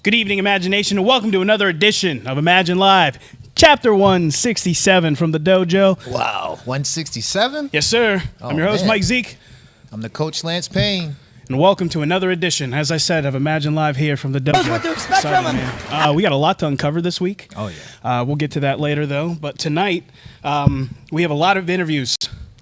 Good evening, Imagination, and welcome to another edition of Imagine Live, Chapter 167 from the dojo. Wow, 167? Yes, sir. I'm your host, Mike Zeke. I'm the coach, Lance Payne. And welcome to another edition, as I said, of Imagine Live here from the dojo. That's what to expect from him. We got a lot to uncover this week. Oh, yeah. We'll get to that later, though. But tonight, we have a lot of interviews,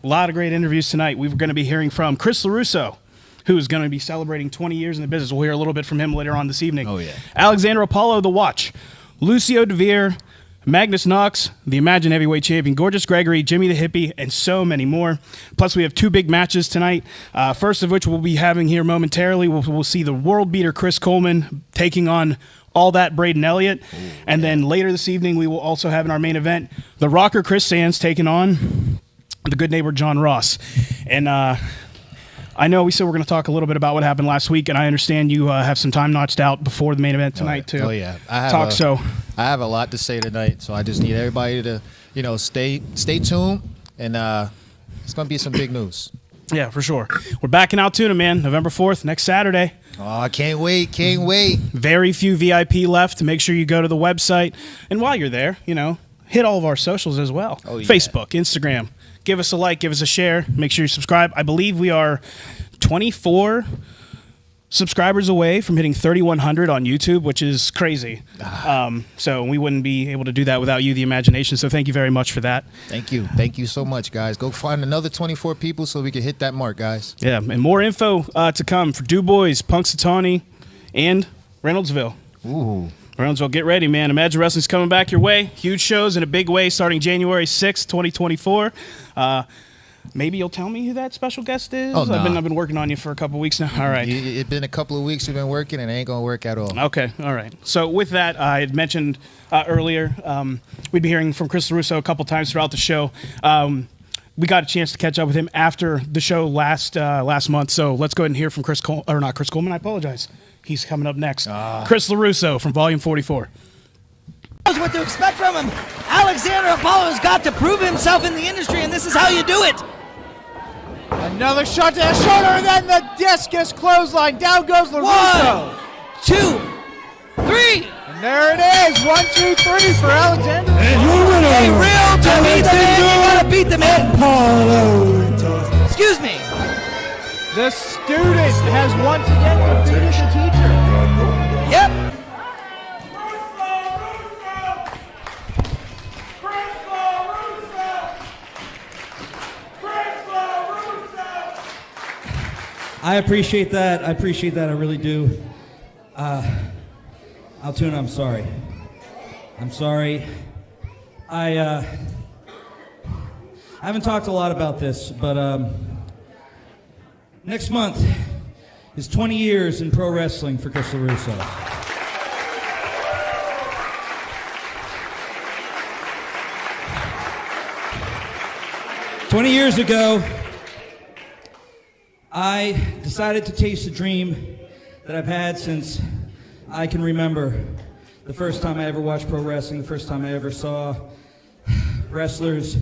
a lot of great interviews tonight. We're going to be hearing from Chris LaRusso, who is going to be celebrating 20 years in the business. We'll hear a little bit from him later on this evening. Oh, yeah. Alexander Apollo, The Watch, Lucio DeVere, Magnus Knox, the Imagine Heavyweight Champion, Gorgeous Gregory, Jimmy the Hippie, and so many more. Plus, we have two big matches tonight, first of which we'll be having here momentarily. We'll see the world beater Chris Coleman taking on all that Braden Elliott. Ooh, and then later this evening, we will also have in our main event, the rocker Chris Sands taking on the good neighbor John Ross. And I know we said we're going to talk a little bit about what happened last week, and I understand you have some time notched out before the main event tonight, too. Oh, yeah. I have a lot to say tonight, so I just need everybody to, stay tuned, and it's going to be some big news. Yeah, for sure. We're back in Altoona, man, November 4th, next Saturday. Oh, I can't wait. Very few VIP left. Make sure you go to the website, and while you're there, hit all of our socials as well. Oh, yeah. Facebook, Instagram. Give us a like, give us a share. Make sure you subscribe. I believe we are 24 subscribers away from hitting 3,100 on YouTube, which is crazy. So we wouldn't be able to do that without you, the imagination. So thank you very much for that. Thank you. Thank you so much, guys. Go find another 24 people so we can hit that mark, guys. Yeah, and more info to come for DuBois, Punxsutawney, and Reynoldsville. Ooh. Reynoldsville, get ready, man. Imagine Wrestling's coming back your way. Huge shows in a big way starting January 6th, 2024. Maybe you'll tell me who that special guest is? Oh, no. I've been working on you for a couple weeks now. All right. It's been a couple of weeks you've been working, and it ain't going to work at all. Okay, all right. So with that, I had mentioned earlier, we'd be hearing from Chris LaRusso a couple times throughout the show. We got a chance to catch up with him after the show last month. So let's go ahead and hear from Chris Coleman. I apologize. He's coming up next. Chris LaRusso from Volume 44. Knows what to expect from him. Alexander Apollo's got to prove himself in the industry, and this is how you do it. Another shot to the shoulder, and then the discus clothesline. Down goes LaRusso. 1, 2, 3. And there it is. 1, 2, 3 for Alexander. And your winner, Hey, real to beat the man, you gotta beat the man. Apollo. Excuse me. The student has once again defeated the teacher. Yep. I appreciate that. I really do. Altoona, I'm sorry. I haven't talked a lot about this, but next month is 20 years in pro wrestling for Chris LaRusso. "20 years ago, I decided to chase a dream that I've had since I can remember. The first time I ever watched pro wrestling, the first time I ever saw wrestlers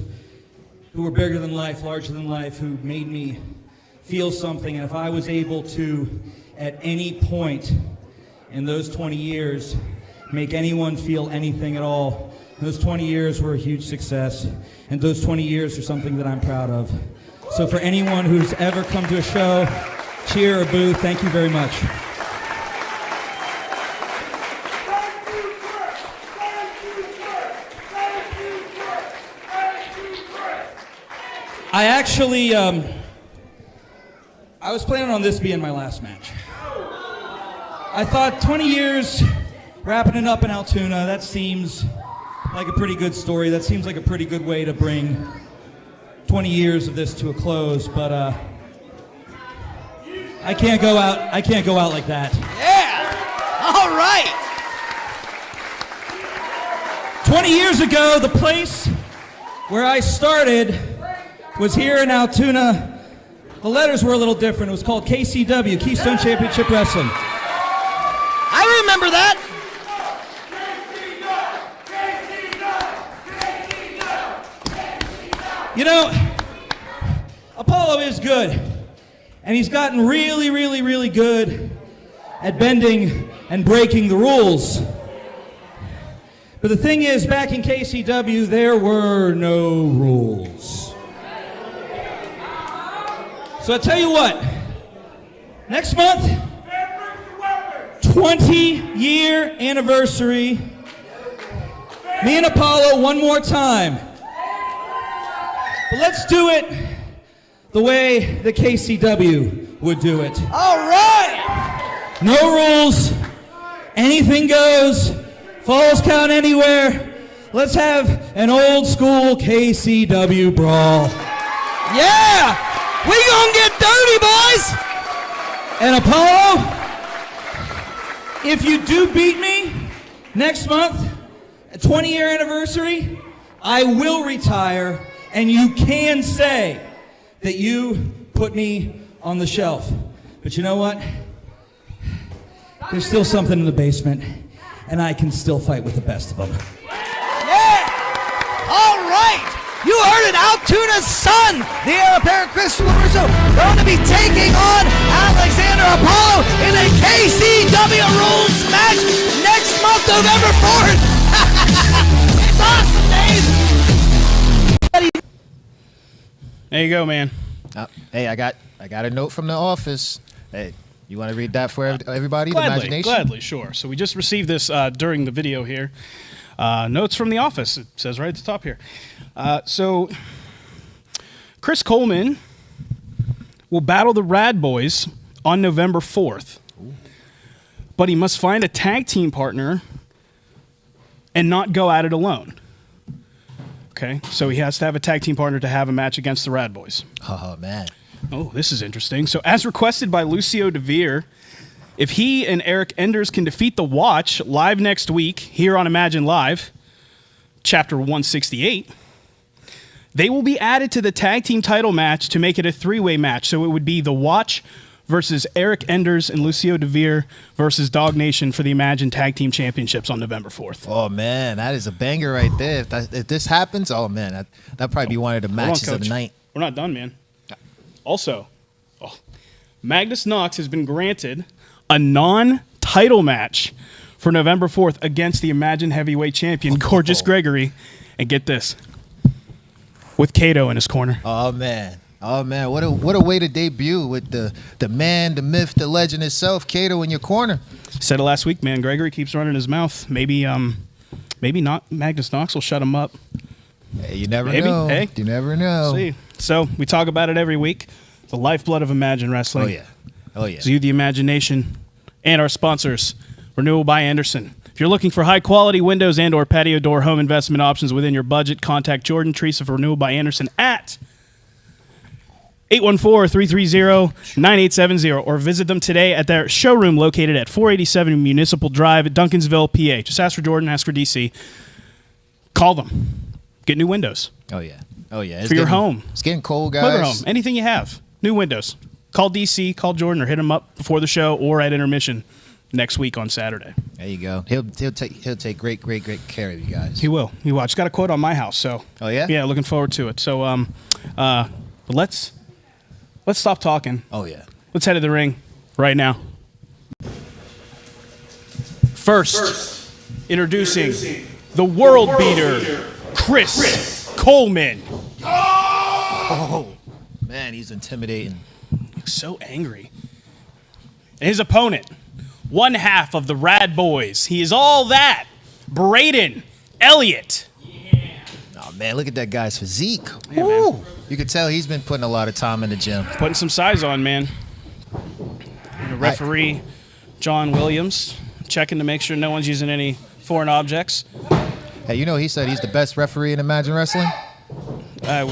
who were bigger than life, larger than life, who made me feel something. And if I was able to, at any point in those 20 years, make anyone feel anything at all, those 20 years were a huge success. And those 20 years are something that I'm proud of. So for anyone who's ever come to a show, cheer or boo, thank you very much." I actually, I was planning on this being my last match. I thought 20 years wrapping it up in Altoona, that seems like a pretty good story. That seems like a pretty good way to bring 20 years of this to a close, but I can't go out like that. Yeah. All right. 20 years ago, the place where I started was here in Altoona. The letters were a little different. It was called KCW, Keystone Championship Wrestling. I remember that. You know, Apollo is good, and he's gotten really, really, really good at bending and breaking the rules. But the thing is, back in KCW, there were no rules. So I tell you what, next month, 20-year anniversary, me and Apollo one more time. But let's do it the way the KCW would do it. All right! No rules, anything goes, falls count anywhere. Let's have an old school KCW brawl. Yeah! We gonna get dirty, boys! And Apollo, if you do beat me next month, a 20-year anniversary, I will retire, and you can say that you put me on the shelf. But you know what? There's still something in the basement, and I can still fight with the best of them. Yeah! All right! You heard it, Altuna's son, the heir apparent Chris Russo, going to be taking on Alexander Apollo in a KCW rules match next month, November 4th. It's awesome, Dave. There you go, man. Hey, I got a note from the office. Hey, you want to read that for everybody? Gladly, the imagination? gladly, sure. So we just received this during the video here. Notes from the office. It says right at the top here. So Chris Coleman will battle the Rad Boys on November 4th. But he must find a tag team partner and not go at it alone. Okay, so he has to have a tag team partner to have a match against the Rad Boys. Oh, man. Oh, this is interesting. So as requested by Lucio DeVere, if he and Eric Enders can defeat The Watch live next week here on Imagine Live, Chapter 168, they will be added to the tag team title match to make it a three-way match. So it would be The Watch versus Eric Enders and Lucio DeVere versus Dog Nation for the Imagine Tag Team Championships on November 4th. Oh, man, that is a banger right there. If this happens, oh, man, that'd probably be one of the matches of the night. We're not done, man. Also, Magnus Knox has been granted a non-title match for November 4th against the Imagine Heavyweight Champion, Gorgeous Gregory. And get this, with Kato in his corner. Oh, man. Oh, man, what a way to debut with the man, the myth, the legend itself, Kato in your corner. Said it last week, man. Gregory keeps running his mouth. Maybe not. Magnus Knox will shut him up. Hey, you never Maybe. know. Hey. You never know. See. So we talk about it every week. The lifeblood of Imagine Wrestling. Oh, yeah. Oh, yeah. It's you, the imagination, and our sponsors, Renewal by Anderson. If you're looking for high-quality windows and or patio door home investment options within your budget, contact Jordan Treese of Renewal by Anderson at 814-330-9870 or visit them today at their showroom located at 487 Municipal Drive at Duncansville, PA. Just ask for Jordan, ask for DC. Call them. Get new windows. Oh, yeah. Oh, yeah. For your home. It's getting cold, guys. Motorhome. Anything you have. New windows. Call DC, call Jordan, or hit him up before the show or at intermission next week on Saturday. There you go. He'll take great care of you guys. He will. He will. I just got a quote on my house, so. Oh, yeah? Yeah, looking forward to it. So let's stop talking. Oh, yeah. Let's head to the ring right now. First, introducing the world beater, Chris Coleman. Oh, man, he's intimidating. So angry. And his opponent, one half of the Rad Boys. He is all that. Braden Elliott. Oh, man, look at that guy's physique. Yeah, Woo. man. You could tell he's been putting a lot of time in the gym. Putting some size on, man. And the referee, John Williams, checking to make sure no one's using any foreign objects. Hey, you know he said he's the best referee in Imagine Wrestling? I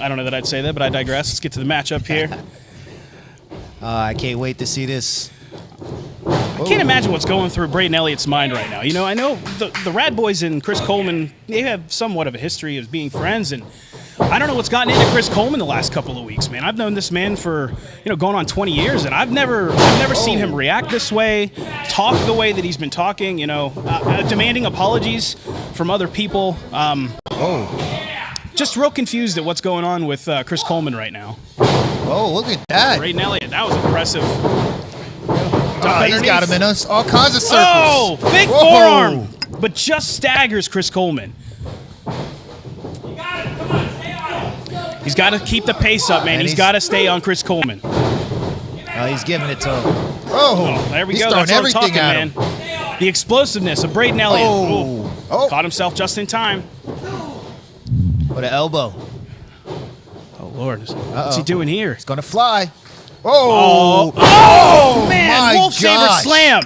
don't know that I'd say that, but I digress. Let's get to the matchup here. I can't wait to see this. I can't imagine what's going through Braden Elliott's mind right now. You know, I know the Rad Boys and Chris Coleman, they have somewhat of a history of being friends, and I don't know what's gotten into Chris Coleman the last couple of weeks, man. I've known this man for, going on 20 years, and I've never seen him react this way, talk the way that he's been talking, demanding apologies from other people. Just real confused at what's going on with Chris Coleman right now. Oh, look at that. Braden Elliott, that was impressive. He's got him in us. All kinds of circles. Oh, big forearm. But just staggers Chris Coleman. He's got to keep the pace up, man. He's got to stay on Chris Coleman. He's giving it to him. Oh, there we he's go. throwing That's what I'm everything talking, at him. man. The explosiveness of Braden Elliott. Oh. Caught himself just in time. With an elbow. Oh, Lord. What's he doing here? It's going to fly. Oh, man. My Wolf Saber gosh. slam.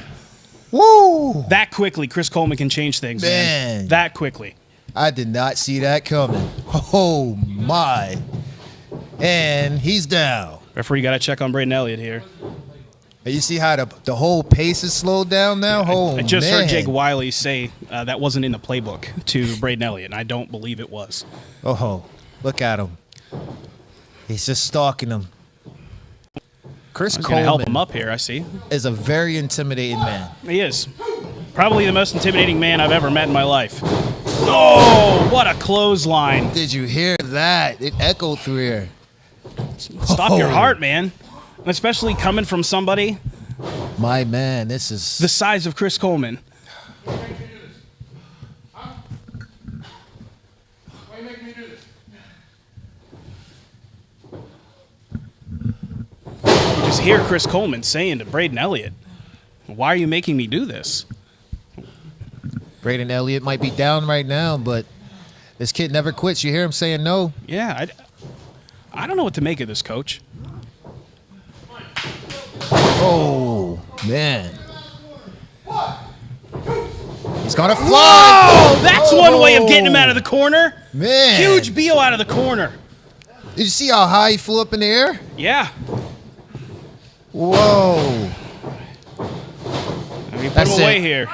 Woo! That quickly, Chris Coleman can change things, man. That quickly. I did not see that coming. Oh, my. And he's down. Referee got to check on Braden Elliott here. And you see how the whole pace is slowed down now? I just heard Jake Wiley say that wasn't in the playbook to Braden Elliott, and I don't believe it was. Oh, look at him. He's just stalking him. Chris Coleman help him up here, I see. Is a very intimidating man. He is. Probably the most intimidating man I've ever met in my life. Oh, what a clothesline. Did you hear that? It echoed through here. Stop your heart, man. And especially coming from somebody My man, this is the size of Chris Coleman. Just hear Chris Coleman saying to Braden Elliott, "Why are you making me do this?" Braden Elliott might be down right now, but this kid never quits. You hear him saying no? Yeah, I don't know what to make of this, coach. Oh, man. He's going to fly. Oh, that's one way of getting him out of the corner. Man. Huge BO out of the corner. Did you see how high he flew up in the air? Yeah. Whoa. I mean, put him away here.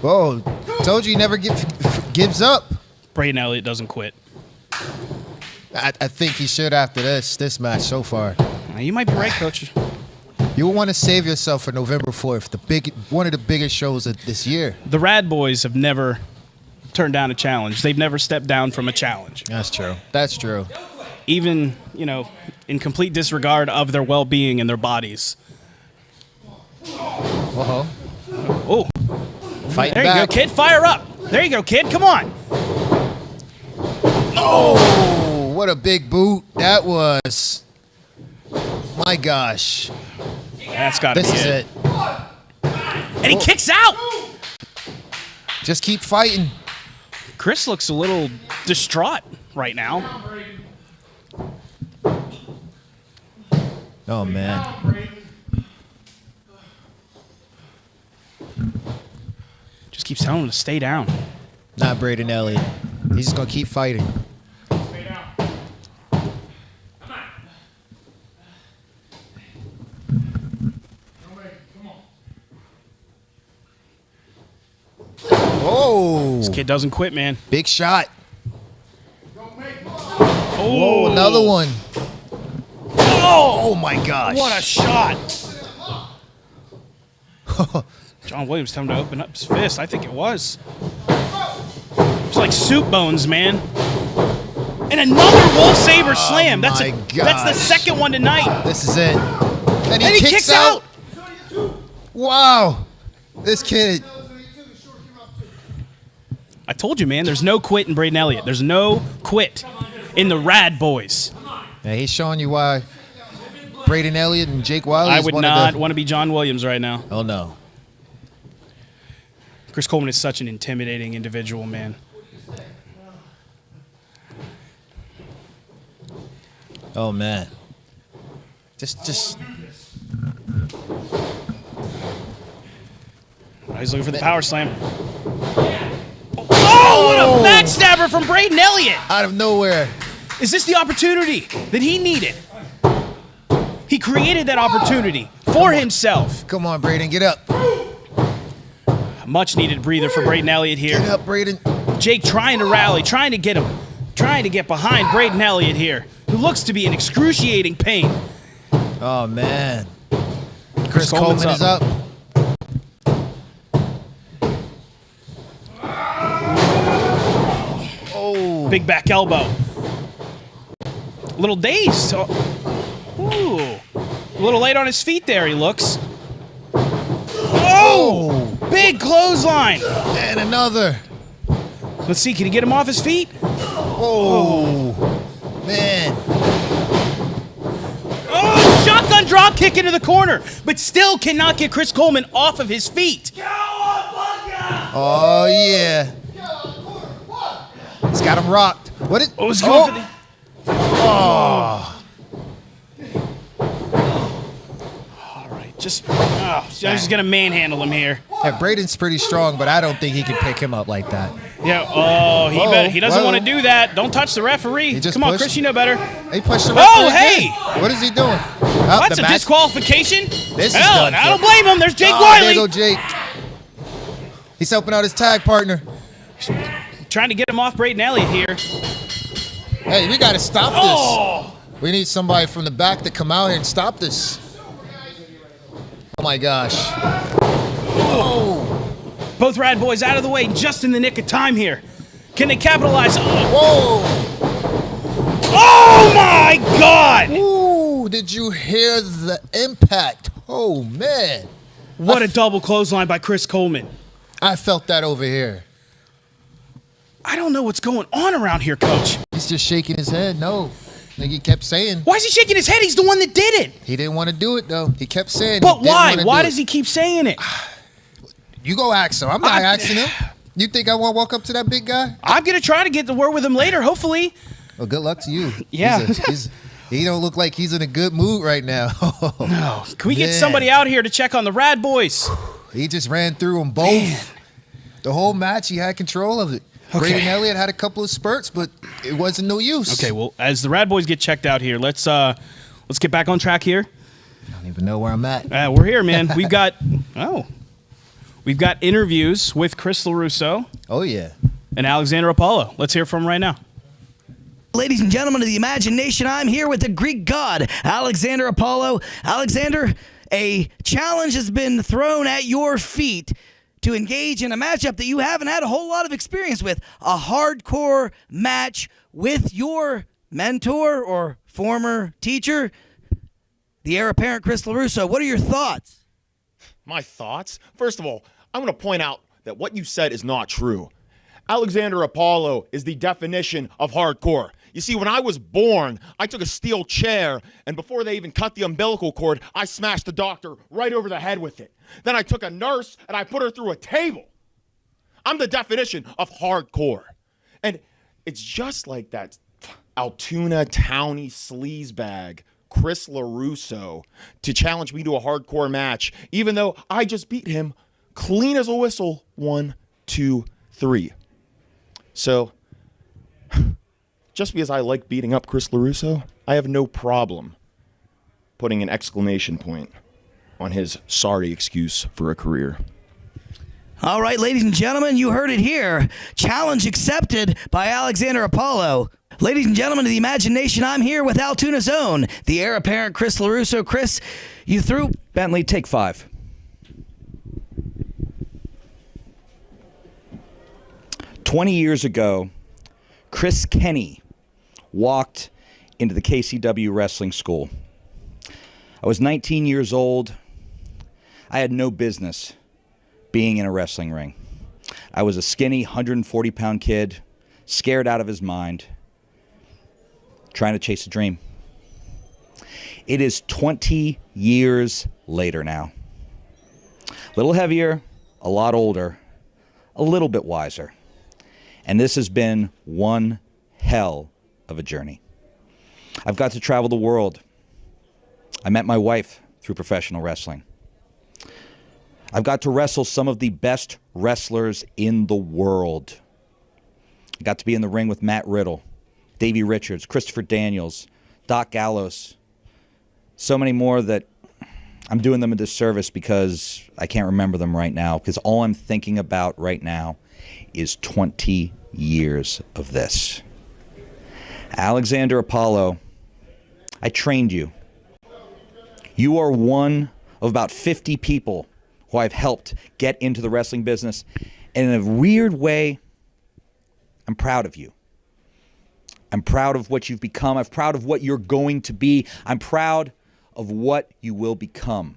Whoa. Told you he never gives up. Braden Elliott doesn't quit. I think he should after this match so far. Now, you might be right, coach. You'll want to save yourself for November 4th, one of the biggest shows of this year. The Rad Boys have never turned down a challenge. They've never stepped down from a challenge. That's true. That's true. Even, in complete disregard of their well-being and their bodies. Uh-huh. Oh. Fighting There you back. go, kid. Fire up. There you go, kid. Come on. Oh, what a big boot that was. My gosh. That's got to be This is it. And he kicks out. Just keep fighting. Chris looks a little distraught right now. Oh, man. Just keeps telling him to stay down. Not Braden Elliott. He's just going to keep fighting. Oh. This kid doesn't quit, man. Big shot. Oh, Whoa, another one. Oh, my gosh. What a shot. John Williams telling him to open up his fist. I think it was. It's like soup bones, man. And another Wolf Saber slam. That's the second one tonight. This is it. And he kicks out. Wow. This kid. I told you, man, there's no quit in Braden Elliott. There's no quit in the Rad Boys. Yeah, he's showing you why Braden Elliott and Jake Wiley I is would one not of the... want to be John Williams right now. Oh, no. Chris Coleman is such an intimidating individual, man. Oh, man. Just... He's looking for the power slam. Oh, what a backstabber from Braden Elliott! Out of nowhere. Is this the opportunity that he needed? He created that opportunity for himself. Come on, Braden, get up. A much needed breather for Braden Elliott here. Get up, Braden. Jake trying to rally, trying to get him, trying to get behind Braden Elliott here, who looks to be in excruciating pain. Oh, man. Chris Coleman is up. Oh. Big back elbow. A little dazed. Ooh. A little late on his feet there, he looks. Oh! Big clothesline. And another. Let's see, can he get him off his feet? Oh, man. Oh, shotgun drop kick into the corner, but still cannot get Chris Coleman off of his feet. Oh, yeah. He's got him rocked. What is? Oh, it's going for the... All right, I'm just going to manhandle him here. Yeah, Braden's pretty strong, but I don't think he can pick him up like that. Yeah, he doesn't want to do that. Don't touch the referee. Just Come on, pushed. Chris, you know better. He pushed the referee. Oh, hey! Again. What is he doing? That's a disqualification? This is Hell, done I for. don't blame him. There's Jake There Wiley. go Jake. He's helping out his tag partner. Trying to get him off Braden Elliott here. Hey, we got to stop this. Oh! We need somebody from the back to come out here and stop this. Oh, my gosh. Oh. Both Rad Boys out of the way just in the nick of time here. Can they capitalize? Whoa. Oh, my God! Ooh, did you hear the impact? Oh, man. What a double clothesline by Chris Coleman. I felt that over here. I don't know what's going on around here, Coach. He's just shaking his head. No. Like he kept saying. Why is he shaking his head? He's the one that did it. He didn't want to do it, though. He kept saying. But why? Why does he keep saying it? You go ask him. I'm not asking him. You think I want to walk up to that big guy? I'm going to try to get the word with him later, hopefully. Well, good luck to you. Yeah. He don't look like he's in a good mood right now. No. Can we get somebody out here to check on the Rad Boys? He just ran through them both. Man. The whole match, he had control of it. Okay. Braden Elliott had a couple of spurts, but it wasn't no use. Okay, well, as the Rad Boys get checked out here, let's get back on track here. I don't even know where I'm at. We're here, man. We've got interviews with Chris LaRusso. Oh, yeah. And Alexander Apollo. Let's hear from him right now. Ladies and gentlemen of the Imagination, I'm here with the Greek god, Alexander Apollo. Alexander, a challenge has been thrown at your feet to engage in a matchup that you haven't had a whole lot of experience with, a hardcore match with your mentor or former teacher, the heir apparent Chris LaRusso. What are your thoughts? My thoughts? First of all, I'm going to point out that what you said is not true. Alexander Apollo is the definition of hardcore. You see, when I was born, I took a steel chair, and before they even cut the umbilical cord, I smashed the doctor right over the head with it. Then I took a nurse, and I put her through a table. I'm the definition of hardcore. And it's just like that Altoona Townie sleazebag, Chris LaRusso, to challenge me to a hardcore match, even though I just beat him clean as a whistle, 1, 2, 3. So, just because I like beating up Chris LaRusso, I have no problem putting an exclamation point on his sorry excuse for a career. All right, ladies and gentlemen, you heard it here. Challenge accepted by Alexander Apollo. Ladies and gentlemen of the Imagination, I'm here with Altoona's own, the heir apparent Chris LaRusso. Chris, you threw... Bentley, take 5. Years ago, Chris Kenny walked into the KCW wrestling school. I was 19 years old. I had no business being in a wrestling ring. I was a skinny, 140-pound kid, scared out of his mind, trying to chase a dream. It is 20 years later now. A little heavier, a lot older, a little bit wiser. And this has been one hell of a journey. I've got to travel the world. I met my wife through professional wrestling. I've got to wrestle some of the best wrestlers in the world. I got to be in the ring with Matt Riddle, Davey Richards, Christopher Daniels, Doc Gallows, so many more that I'm doing them a disservice because I can't remember them right now, because all I'm thinking about right now is 20 years of this. Alexander Apollo, I trained you. You are one of about 50 people who I've helped get into the wrestling business. And in a weird way, I'm proud of you. I'm proud of what you've become. I'm proud of what you're going to be. I'm proud of what you will become.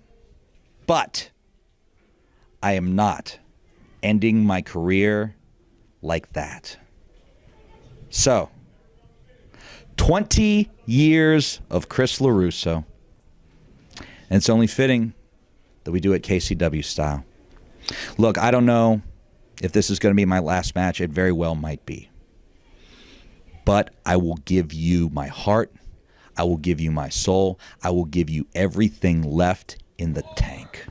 But I am not ending my career like that. So, 20 years of Chris LaRusso. And it's only fitting that we do it KCW style. Look, I don't know if this is going to be my last match. It very well might be. But I will give you my heart. I will give you my soul. I will give you everything left in the tank.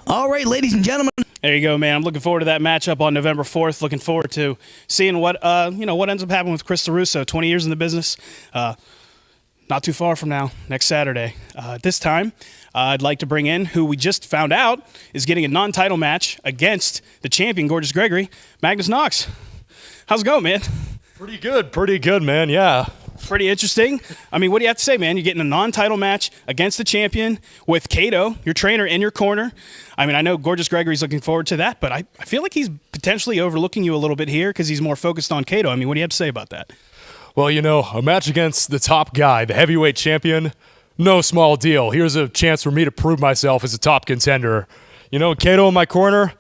All right, ladies and gentlemen. There you go, man. I'm looking forward to that matchup on November 4th. Looking forward to seeing what what ends up happening with Chris LaRusso. 20 years in the business. Not too far from now, next Saturday. This time, I'd like to bring in who we just found out is getting a non-title match against the champion, Gorgeous Gregory, Magnus Knox. How's it going, man? Pretty good, man, yeah. Pretty interesting. I mean, what do you have to say, man? You're getting a non-title match against the champion with Cato, your trainer, in your corner. I mean, I know Gorgeous Gregory's looking forward to that, but I feel like he's potentially overlooking you a little bit here because he's more focused on Cato. I mean, what do you have to say about that? Well, a match against the top guy, the heavyweight champion, no small deal. Here's a chance for me to prove myself as a top contender. Cato in my corner,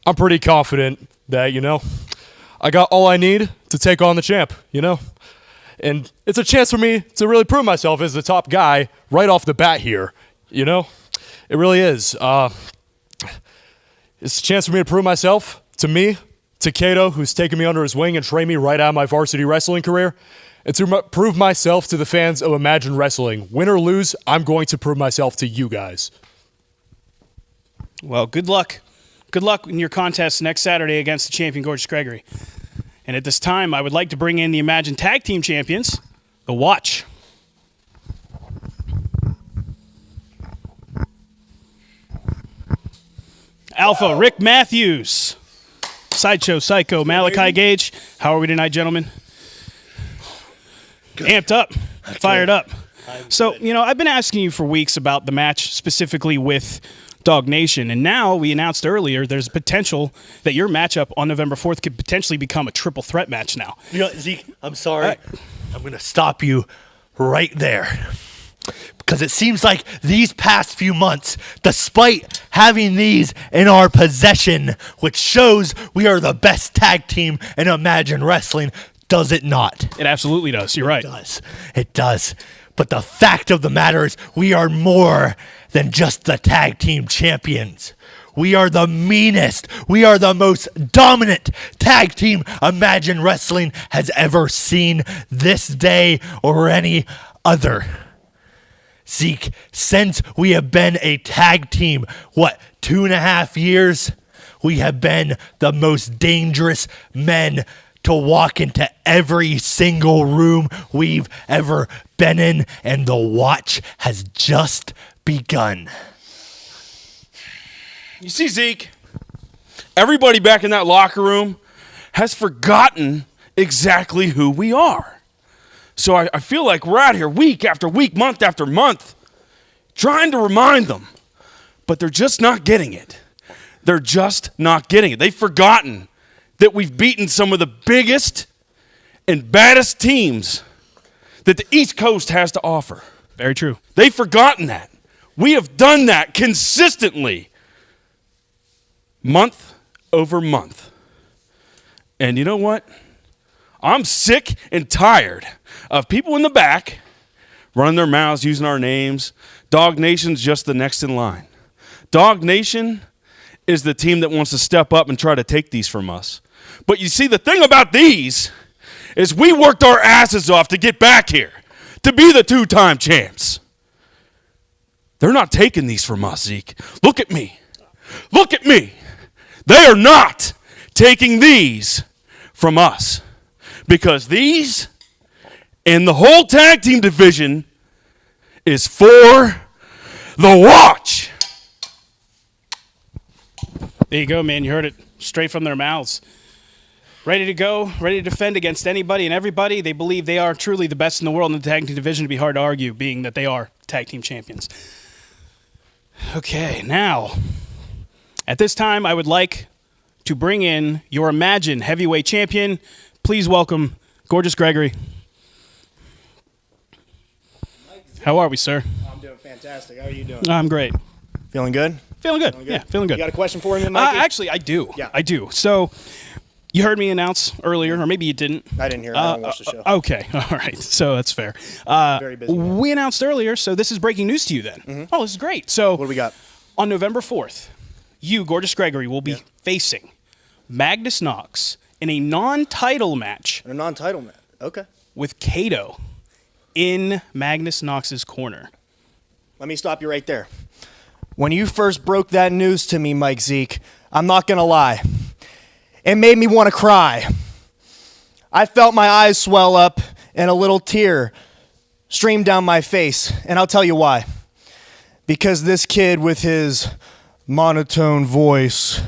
I'm pretty confident that, I got all I need to take on the champ, And it's a chance for me to really prove myself as the top guy right off the bat here, It really is. It's a chance for me to prove myself to me, to Cato, who's taken me under his wing and trained me right out of my varsity wrestling career, and to prove myself to the fans of Imagine Wrestling. Win or lose, I'm going to prove myself to you guys. Well, good luck. Good luck in your contest next Saturday against the champion, Gorgeous Gregory. And at this time, I would like to bring in the Imagine Tag Team Champions, The Watch. Alpha, Rick Matthews. Sideshow Psycho, Malachi Gage. How are we tonight, gentlemen? Good. Amped up, fired up. So, I've been asking you for weeks about the match specifically with Dog Nation, and now we announced earlier there's potential that your matchup on November 4th could potentially become a triple threat match now. Zeke, I'm sorry. I'm going to stop you right there. Because it seems like these past few months, despite having these in our possession, which shows we are the best tag team in Imagine Wrestling, does it not? It absolutely does. You're right. It does. But the fact of the matter is we are more than just the tag team champions. We are the meanest. We are the most dominant tag team Imagine Wrestling has ever seen this day or any other. Zeke, since we have been a tag team, 2.5 years? We have been the most dangerous men to walk into every single room we've ever been in, and the watch has just begun. You see, Zeke, everybody back in that locker room has forgotten exactly who we are. So I feel like we're out here week after week, month after month, trying to remind them, but they're just not getting it. They're just not getting it. They've forgotten that we've beaten some of the biggest and baddest teams that the East Coast has to offer. Very true. They've forgotten that. We have done that consistently, month over month. And you know what? I'm sick and tired of people in the back running their mouths, using our names. Dog Nation's just the next in line. Dog Nation is the team that wants to step up and try to take these from us. But you see, the thing about these is we worked our asses off to get back here, to be the two-time champs. They're not taking these from us, Zeke. Look at me. Look at me. They are not taking these from us. Because these and the whole tag team division is for the watch. There you go, man. You heard it straight from their mouths. Ready to go, ready to defend against anybody and everybody. They believe they are truly the best in the world in the tag team division. It'd be hard to argue, being that they are tag team champions. Okay, now, at this time, I would like to bring in your Imagine heavyweight champion. Please welcome Gorgeous Gregory. How are we, sir? I'm doing fantastic. How are you doing? I'm great. Feeling good? Feeling good. Yeah, feeling good. You got a question for him, Mikey? Actually, I do. Yeah. I do. So, you heard me announce earlier, or maybe you didn't. I didn't hear it. I don't watch the show. Okay. All right. So, that's fair. Very busy man. We announced earlier, so this is breaking news to you then. Oh, this is great. So, What do we got? on November 4th, you, Gorgeous Gregory, will be facing Magnus Knox in a non-title match A non-title match. Okay. with Kato in Magnus Knox's corner. Let me stop you right there. When you first broke that news to me, Mike Zeke, I'm not going to lie. It made me want to cry. I felt my eyes swell up and a little tear stream down my face. And I'll tell you why. Because this kid with his monotone voice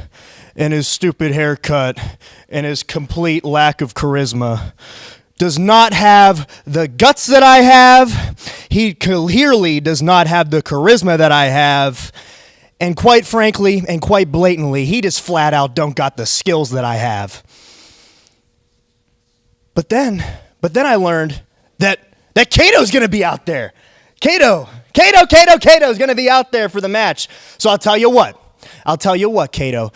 and his stupid haircut and his complete lack of charisma does not have the guts that I have. He clearly does not have the charisma that I have. And quite frankly, and quite blatantly, he just flat out don't got the skills that I have. But then I learned that Kato's gonna be out there. Kato's gonna be out there for the match. So I'll tell you what, Kato,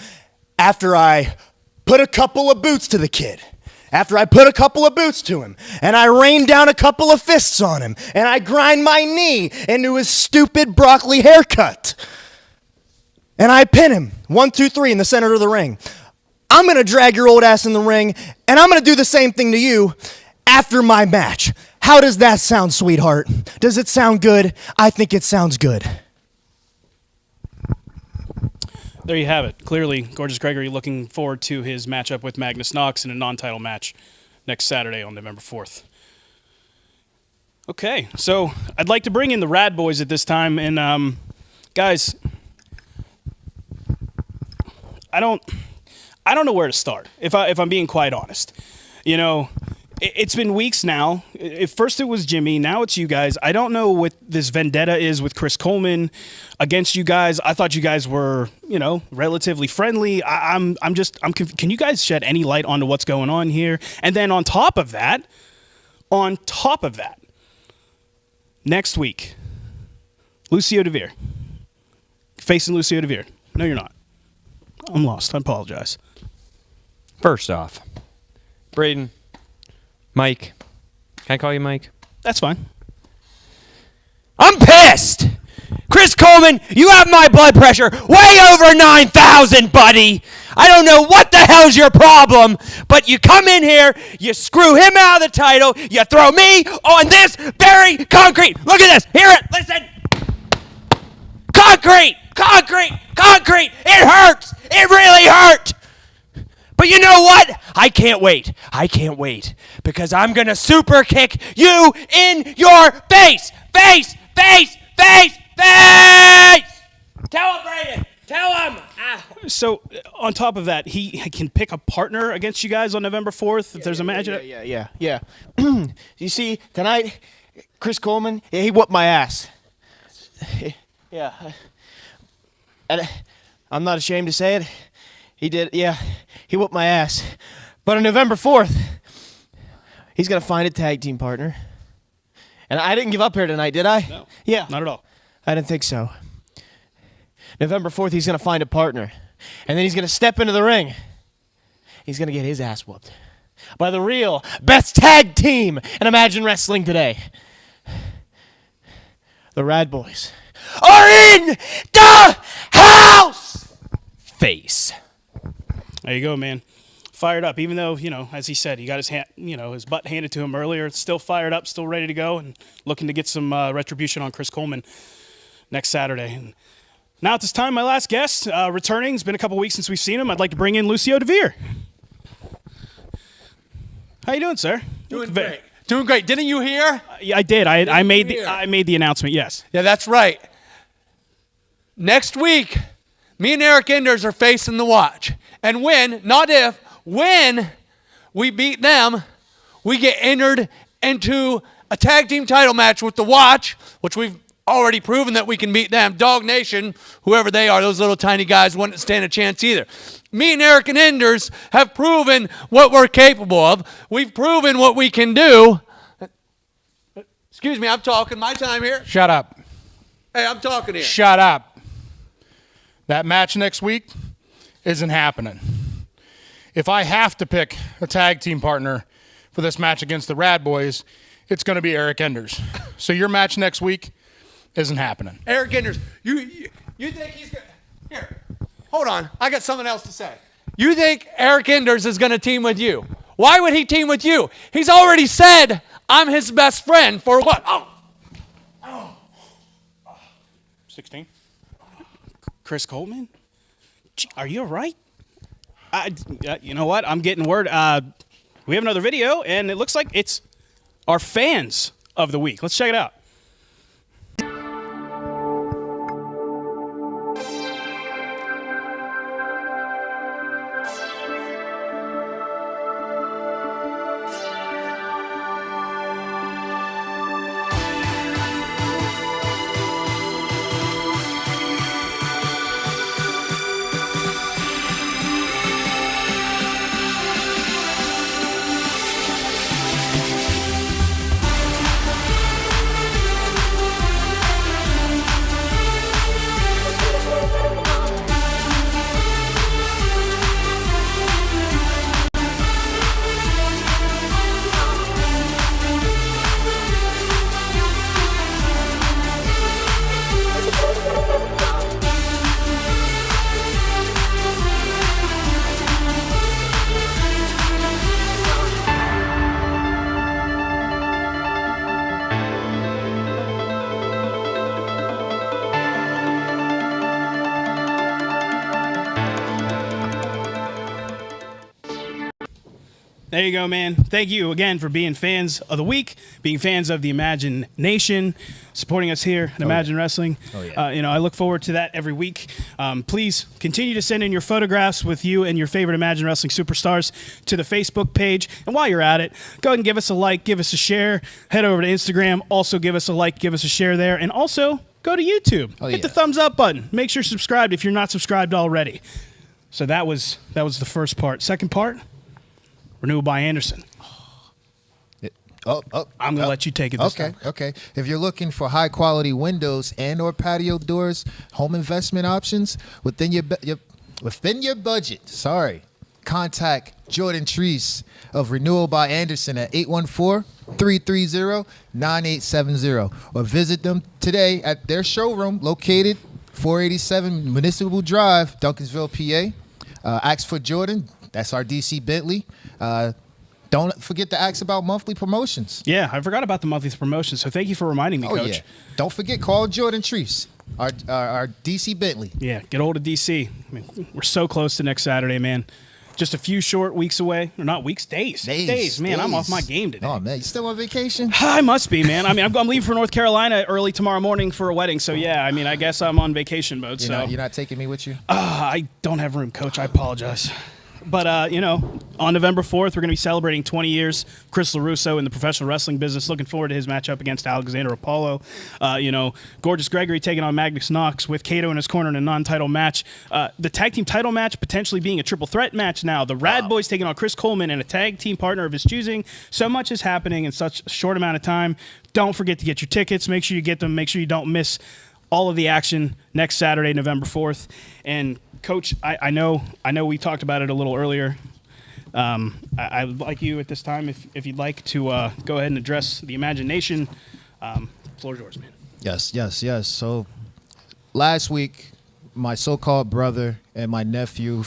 after I put a couple of boots to the kid, after I put a couple of boots to him, and I rain down a couple of fists on him, and I grind my knee into his stupid broccoli haircut, and I pin him, 1, 2, 3 in the center of the ring, I'm going to drag your old ass in the ring, and I'm going to do the same thing to you after my match. How does that sound, sweetheart? Does it sound good? I think it sounds good. There you have it. Clearly, Gorgeous Gregory looking forward to his matchup with Magnus Knox in a non-title match next Saturday on November 4th. Okay, so I'd like to bring in the Rad Boys at this time. And guys, I don't know where to start, if I'm being quite honest. You know, it's been weeks now. At first it was Jimmy, now it's you guys. I don't know what this vendetta is with Chris Coleman against you guys. I thought you guys were, you know, relatively friendly. Can you guys shed any light onto what's going on here? And then on top of that, next week, Lucio DeVere. Facing Lucio DeVere. No, you're not. I'm lost. I apologize. First off, Braden, Mike. Can I call you Mike? That's fine. I'm pissed! Chris Coleman, you have my blood pressure way over 9,000, buddy! I don't know what the hell's your problem, but you come in here, you screw him out of the title, you throw me on this very concrete. Look at this. Hear it. Listen. Concrete. It hurts. It really hurt. But you know what? I can't wait because I'm going to super kick you in your face. Tell him, Brayden. Tell him. So, on top of that, he can pick a partner against you guys on November 4th if there's a match. Yeah. You see, tonight, Chris Coleman, he whooped my ass. Yeah. And I'm not ashamed to say it. He did, yeah. He whooped my ass. But on November 4th, he's going to find a tag team partner. And I didn't give up here tonight, did I? No. Yeah. Not at all. I didn't think so. November 4th, he's going to find a partner. And then he's going to step into the ring. He's going to get his ass whooped by the real best tag team in Imagine Wrestling today. The Rad Boys are in the house! Face. There you go, man. Fired up, even though, you know, as he said, he got his butt handed to him earlier. Still fired up, still ready to go, and looking to get some retribution on Chris Coleman next Saturday. And now at this time, my last guest, returning. It's been a couple weeks since we've seen him. I'd like to bring in Lucio DeVere. How you doing, sir? Doing great. Didn't you hear? Yeah, I did. I made the announcement. Yes. Yeah, that's right. Next week, me and Eric Enders are facing the Watch. And when we beat them, we get entered into a tag team title match with the Watch, which we've already proven that we can beat them. Dog Nation, whoever they are, those little tiny guys wouldn't stand a chance either. Me and Eric and Enders have proven what we're capable of. We've proven what we can do. Excuse me, I'm talking. My time here. Shut up. Hey, I'm talking here. Shut up. That match next week isn't happening. If I have to pick a tag team partner for this match against the Rad Boys, it's going to be Eric Enders. So your match next week isn't happening. Eric Enders, you think he's going to... Here, hold on. I got something else to say. You think Eric Enders is going to team with you? Why would he team with you? He's already said, I'm his best friend for what? 16. Chris Coleman? Are you all right? You know what? I'm getting word. We have another video, and it looks like it's our fans of the week. Let's check it out. There you go, man. Thank you again for being fans of the week, being fans of the Imagine Nation, supporting us here at Imagine Wrestling. I look forward to that every week. Please continue to send in your photographs with you and your favorite Imagine Wrestling superstars to the Facebook page. And while you're at it, go ahead and give us a like, give us a share. Head over to Instagram. Also give us a like, give us a share there. And also go to YouTube. Hit the thumbs up button. Make sure you're subscribed if you're not subscribed already. So that was the first part. Second part, Renewal by Anderson. I'm going to let you take it this time. Okay. If you're looking for high-quality windows and or patio doors, home investment options within your budget, contact Jordan Treese of Renewal by Anderson at 814-330-9870 or visit them today at their showroom located 487 Municipal Drive, Duncansville, PA. Ask for Jordan. That's our DC Bentley. Don't forget to ask about monthly promotions. Yeah, I forgot about the monthly promotions, so thank you for reminding me, Coach. Yeah. Don't forget, call Jordan Treese, our DC Bentley. Yeah, get hold of DC. I mean, we're so close to next Saturday, man. Just a few short weeks away. Or not weeks, days. Man, I'm off my game today. Oh, man, you still on vacation? I must be, man. I mean, I'm leaving for North Carolina early tomorrow morning for a wedding. So, yeah, I mean, I guess I'm on vacation mode. You're not taking me with you? I don't have room, Coach. I apologize. But, on November 4th, we're going to be celebrating 20 years. Chris LaRusso in the professional wrestling business. Looking forward to his matchup against Alexander Apollo. Gorgeous Gregory taking on Magnus Knox with Kato in his corner in a non-title match. The tag team title match potentially being a triple threat match now. The Rad Boys taking on Chris Coleman and a tag team partner of his choosing. So much is happening in such a short amount of time. Don't forget to get your tickets. Make sure you get them. Make sure you don't miss all of the action next Saturday, November 4th. And Coach, I know we talked about it a little earlier. I would like you at this time, if you'd like to go ahead and address the imagination. Floor is yours, man. Yes. So last week, my so-called brother and my nephew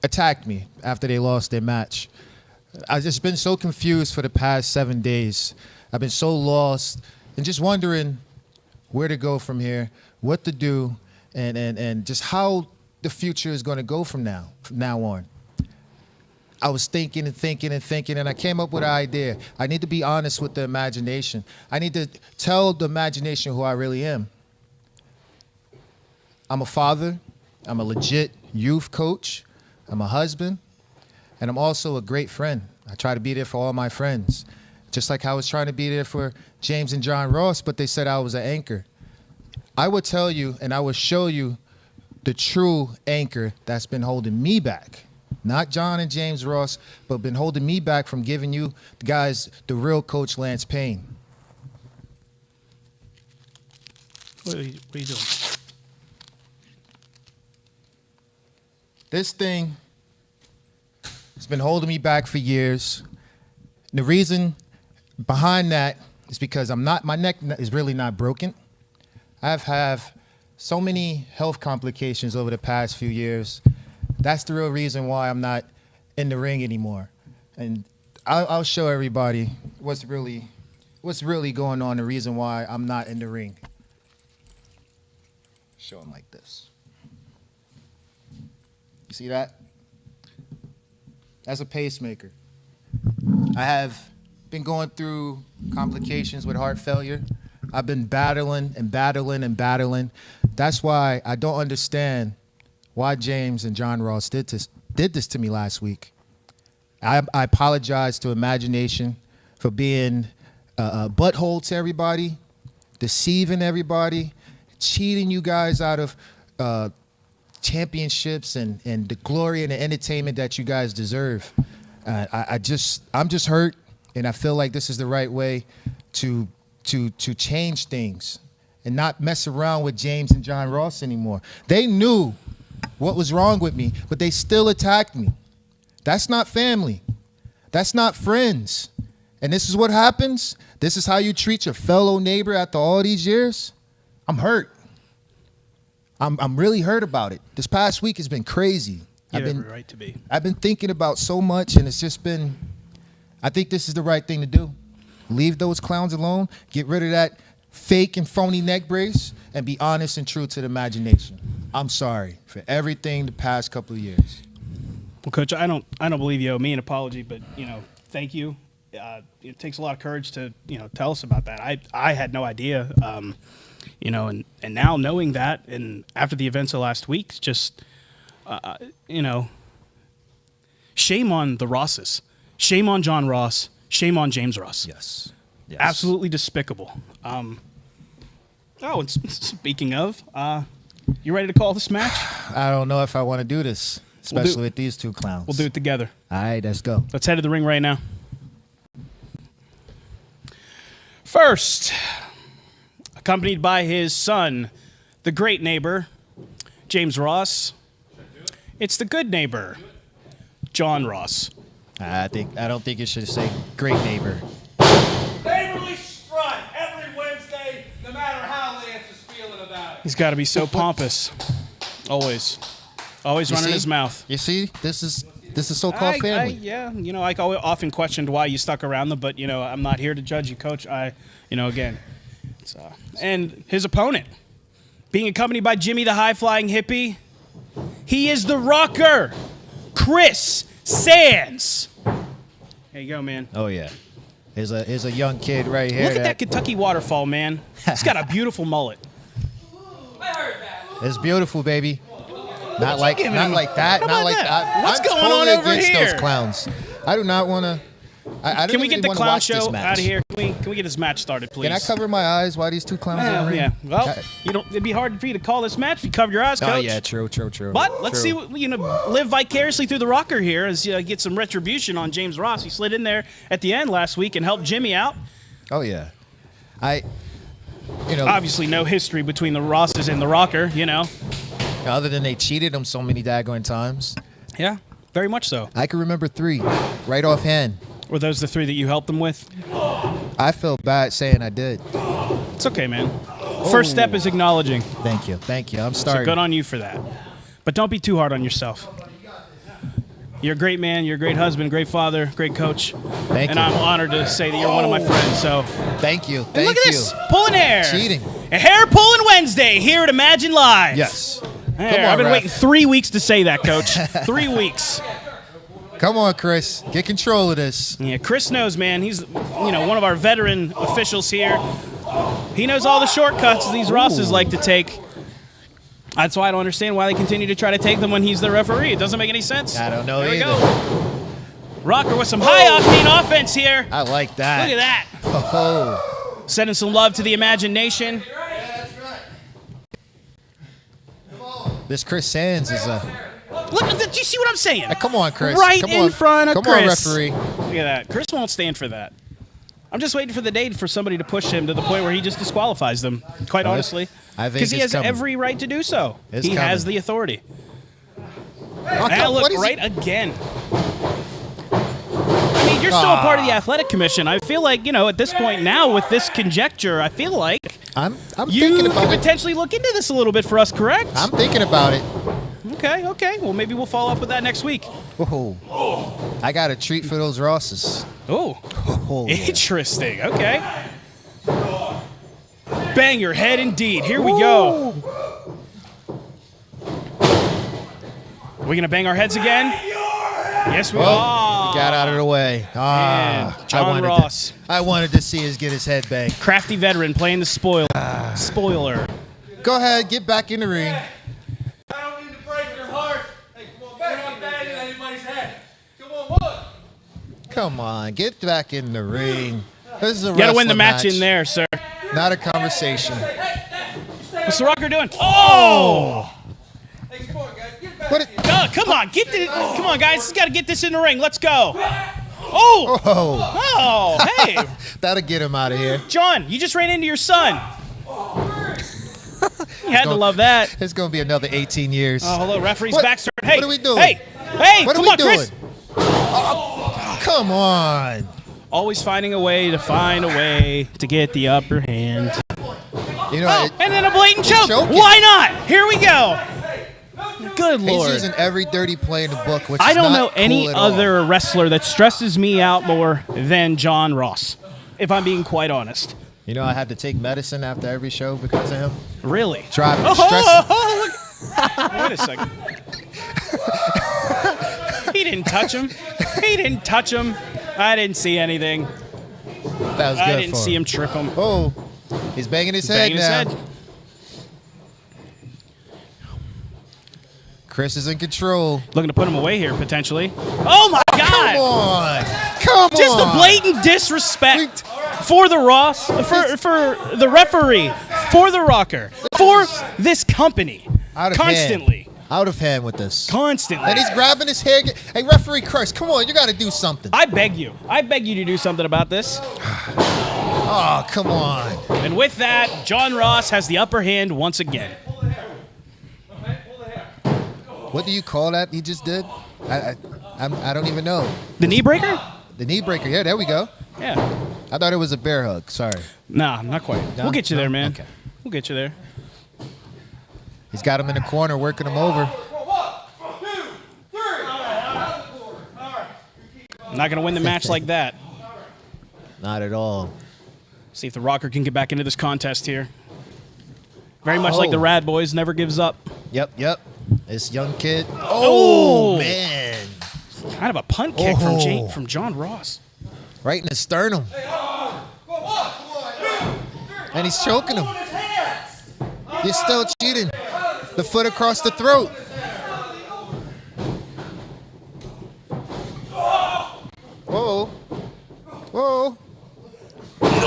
attacked me after they lost their match. I've just been so confused for the past 7 days. I've been so lost and just wondering where to go from here, what to do, and just how the future is going to go from now on. I was thinking, and I came up with an idea. I need to be honest with the imagination. I need to tell the imagination who I really am. I'm a father. I'm a legit youth coach. I'm a husband. And I'm also a great friend. I try to be there for all my friends. Just like I was trying to be there for James and John Ross, but they said I was an anchor. I would tell you and I would show you the true anchor that's been holding me back. Not John and James Ross, but been holding me back from giving you guys the real Coach Lance Payne. What are you doing? this thing has been holding me back for years. And the reason behind that is because my neck is really not broken. I've had so many health complications over the past few years. That's the real reason why I'm not in the ring anymore. And I'll show everybody what's really going on, the reason why I'm not in the ring. Show them like this. You see that? That's a pacemaker. I have been going through complications with heart failure. I've been battling and battling and battling. That's why I don't understand why James and John Ross did this to me last week. I apologize to Imagination for being a butthole to everybody, deceiving everybody, cheating you guys out of championships and the glory and the entertainment that you guys deserve. I'm just hurt, and I feel like this is the right way to change things and not mess around with James and John Ross anymore. They knew what was wrong with me, but they still attacked me. That's not family. That's not friends. And this is what happens. This is how you treat your fellow neighbor after all these years. I'm hurt. I'm really hurt about it. This past week has been crazy. You have every right to be. I've been thinking about so much, and it's just been, I think this is the right thing to do. Leave those clowns alone. Get rid of that fake and phony neck brace and be honest and true to the Imagination. I'm sorry for everything the past couple of years. Well, Coach, I don't believe you owe me an apology, but thank you. It takes a lot of courage to tell us about that. I had no idea, and now knowing that, and after the events of last week, just shame on the Rosses, shame on John Ross, shame on James Ross. Yes. Absolutely despicable. And speaking of, you ready to call this match? I don't know if I want to do this, especially with these two clowns. We'll do it together. All right, let's go. Let's head to the ring right now. First, accompanied by his son, the great neighbor, James Ross. It's the good neighbor, John Ross. I don't think you should say great neighbor. Neighborly strut every Wednesday, no matter how Lance is feeling about it. He's got to be so pompous. Always running his mouth. You see, this is so-called family. I often questioned why you stuck around them, but I'm not here to judge you, Coach. Again, and his opponent, being accompanied by Jimmy the high-flying hippie, he is the rocker, Chris Sands. There you go, man. Oh yeah, here's a young kid right here. Look at that Kentucky waterfall, man. He's got a beautiful mullet. It's beautiful, baby. Not like that. What's I'm going totally on over against here? those clowns. I do not want to. Can we get the clown show out of here? Can we get this match started, please? Can I cover my eyes while these two clowns are in the ring? Yeah. Well, it'd be hard for you to call this match if you cover your eyes, Coach. Oh yeah, true. But let's see, live vicariously through the rocker here as get some retribution on James Ross. He slid in there at the end last week and helped Jimmy out. Oh yeah, obviously no history between the Rosses and the rocker. Other than they cheated him so many daggone times. Yeah, very much so. I can remember 3 right offhand. Were those the 3 that you helped them with? I felt bad saying I did. It's okay, man. First step is acknowledging. Thank you. I'm sorry. So good on you for that. But don't be too hard on yourself. You're a great man. You're a great husband, great father, great coach. Thank and you. I'm honored to say that you're one of my friends. So thank you. And look at this, pulling hair. Cheating. A hair pulling Wednesday here at Imagine Live. Yes. I've been waiting 3 weeks to say that, Coach. 3 weeks. Come on, Chris. Get control of this. Yeah, Chris knows, man. He's one of our veteran officials here. He knows all the shortcuts these Rosses like to take. That's why I don't understand why they continue to try to take them when he's the referee. It doesn't make any sense. I don't know There either. we go. Rocker with some high-octane offense here. I like that. Look at that. Oh. Sending some love to the Imagination. This Chris Sands is a... Look, do you see what I'm saying? Come on, Chris. Right Come in on. front of Come Chris. on, referee. Look at that. Chris won't stand for that. I'm just waiting for the day for somebody to push him to the point where he just disqualifies them, quite honestly. I think Because he it's has coming. every right to do so. It's he has coming. the authority. And look, right again. I mean, you're still a part of the athletic commission. I feel like, at this point now with this conjecture, I feel like I'm you thinking about could potentially look into this a little bit for us, correct? I'm thinking about it. Okay. Well, maybe we'll follow up with that next week. Oh, I got a treat for those Rosses. Oh, interesting. Okay. Bang your head indeed. Here we go. Are we going to bang our heads again? Yes, we are. Got out of the way. John Ross. I wanted to see us get his head banged. Crafty veteran playing the spoiler. Go ahead, get back in the ring. I don't mean to break your heart. Hey, come on, back. You're not banging anybody's head. Come on, what? Come on, get back in the ring. This is a You got to win the wrestling match in there, sir. Not a conversation. What's the Rocker doing? Oh! Hey, come on, guys. Get back. Come on, come on, guys. He's got to get this in the ring. Let's go. Oh, hey. That'll get him out of here. John, you just ran into your son. You had to love that. It's going to be another 18 years. Oh, hello, referee's back. Hey, what are we doing? Hey, what come are we on, doing? Chris. Come on. Always finding a way to get the upper hand. And then a blatant choke. Why not? Here we go. Good Lord. He's using every dirty play in the book, which I don't know cool any at all. other wrestler that stresses me out more than John Ross, if I'm being quite honest. I had to take medicine after every show because of him. Really? Driving Wait a second. He didn't touch him. I didn't see anything. That was good. I didn't see him trip him. Oh, he's banging his head now. Chris is in control. Looking to put him away here, potentially. Oh, my God. Come on. Just the blatant disrespect for the Ross, for the referee, for the Rocker, for this company. Constantly. Out of hand with this. Constantly. And he's grabbing his hair. Hey, referee Christ, come on. You got to do something. I beg you to do something about this. Oh, come on. And with that, John Ross has the upper hand once again. What do you call that he just did? I don't even know. The knee breaker? The knee breaker. Yeah, there we go. Yeah. I thought it was a bear hug. Sorry. Nah, not quite. No? We'll get you there, man. Okay. We'll get you there. He's got him in the corner, working him over. I'm not going to win the match like that. Not at all. See if the Rocker can get back into this contest here. Very much like the Rad Boys, never gives up. Yep. This young kid. Oh, man. Kind of a punt kick from John Ross. Right in the sternum. And he's choking him. You're still cheating. The foot across the throat. Whoa.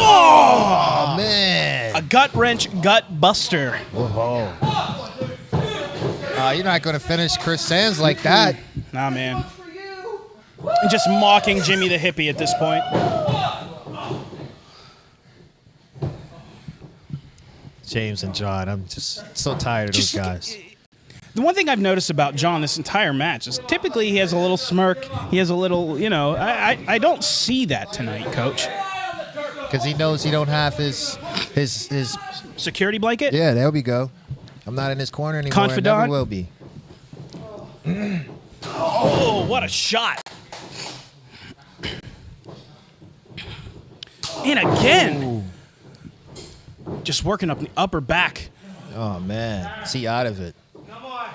Oh, man. A gut wrench, gut buster. Whoa. You're not going to finish Chris Sands like that. Nah, man. Just mocking Jimmy the Hippie at this point. James and John, I'm just so tired of those guys. The one thing I've noticed about John this entire match is typically he has a little smirk. He has a little, I don't see that tonight, Coach. Because he knows he don't have his security blanket? Yeah, there we go. I'm not in his corner anymore. Confidant? I never will be. Oh, what a shot. And again. Ooh. Just working up the upper back. Oh, man. See out of it. Come on.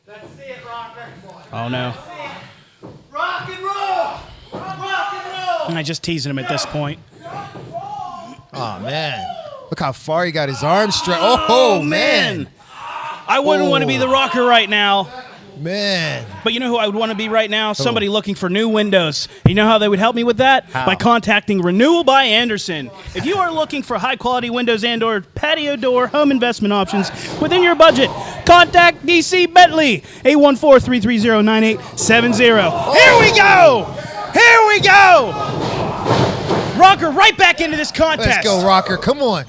Let's see it, Rocker. Oh, no. Rock and roll. Rock and roll. And I just teasing him at this point. Oh, man. Look how far he got his arms stretched. Oh, man. I wouldn't want to be the Rocker right now. Man. But you know who I would want to be right now? Somebody looking for new windows. You know how they would help me with that? How? By contacting Renewal by Anderson. If you are looking for high-quality windows and or patio door home investment options within your budget, contact DC Bentley, 814-330-9870. Here we go! Here we go! Rocker right back into this contest. Let's go, Rocker. Come on.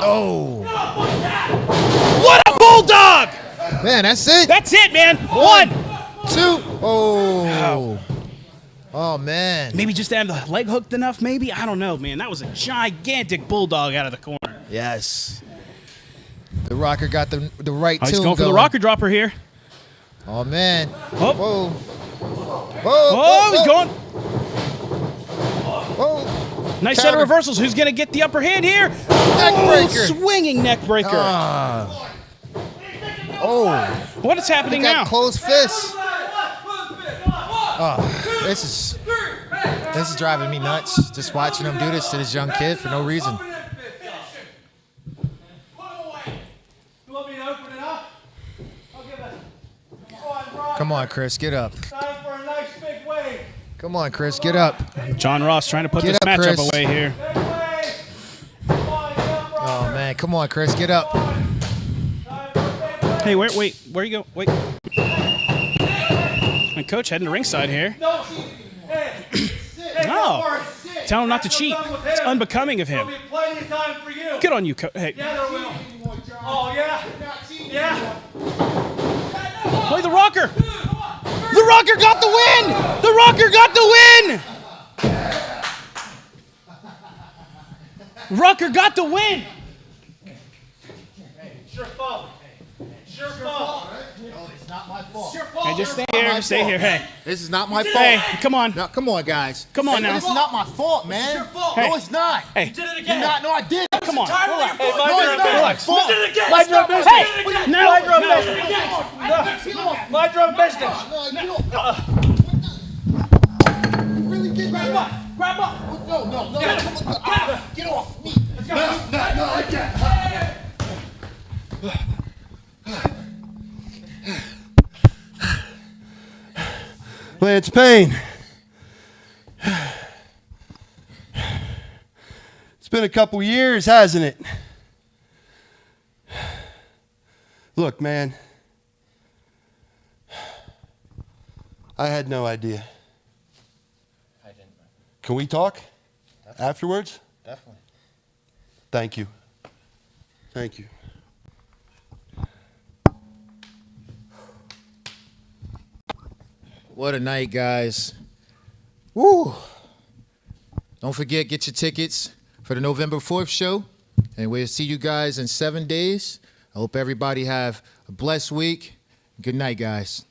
Oh. What a Bulldog! Man, that's it. That's it, man. 1, 2. Oh. Oh, man. Maybe just to have the leg hooked enough, maybe? I don't know, man. That was a gigantic bulldog out of the corner. Yes. The rocker got the right Oh, tune he's going for the rocker dropper here. Oh, man. Oh. Whoa. Whoa. Oh, he's going. Whoa. Nice set of reversals. Who's going to get the upper hand here? Neckbreaker. Swinging neck breaker. Oh. What is happening now? Closed fists. Oh, this is driving me nuts. Just watching him do this to this young kid for no reason. Come on, Chris, get up. Come on, Chris, get up. John Ross trying to put this matchup away here. Oh, man, come on, Chris, get up. Hey, where you go? Wait. And coach heading to ringside here. No. Tell him not to cheat. It's unbecoming of him. Good on you, coach. Hey. Oh, yeah. Yeah. Play the rocker. The rocker got the win. The rocker got the win. Rocker got the win. Sure fault. Sure fault. It's not my fault. Hey, just stay here. Stay here. Hey. This is not my fault. Hey, come on. No, come on, guys. Come on now. This is not my fault, man. It's your fault. No, it's not. Hey. You did it again. No, I did. Come on. Hey, No, it's not my fault. You did it again. My drum business. Hey, No. my drum business. My drum business. Really get Grab up. Grab up. No. Get off me. No, I can't. Lance Payne. It's been a couple years, hasn't it? Look, man. I had no idea. I didn't. Can we talk afterwards? Definitely. Thank you. Thank you. What a night, guys. Woo. Don't forget, get your tickets for the November 4th show. And we'll see you guys in 7 days. I hope everybody have a blessed week. Good night, guys.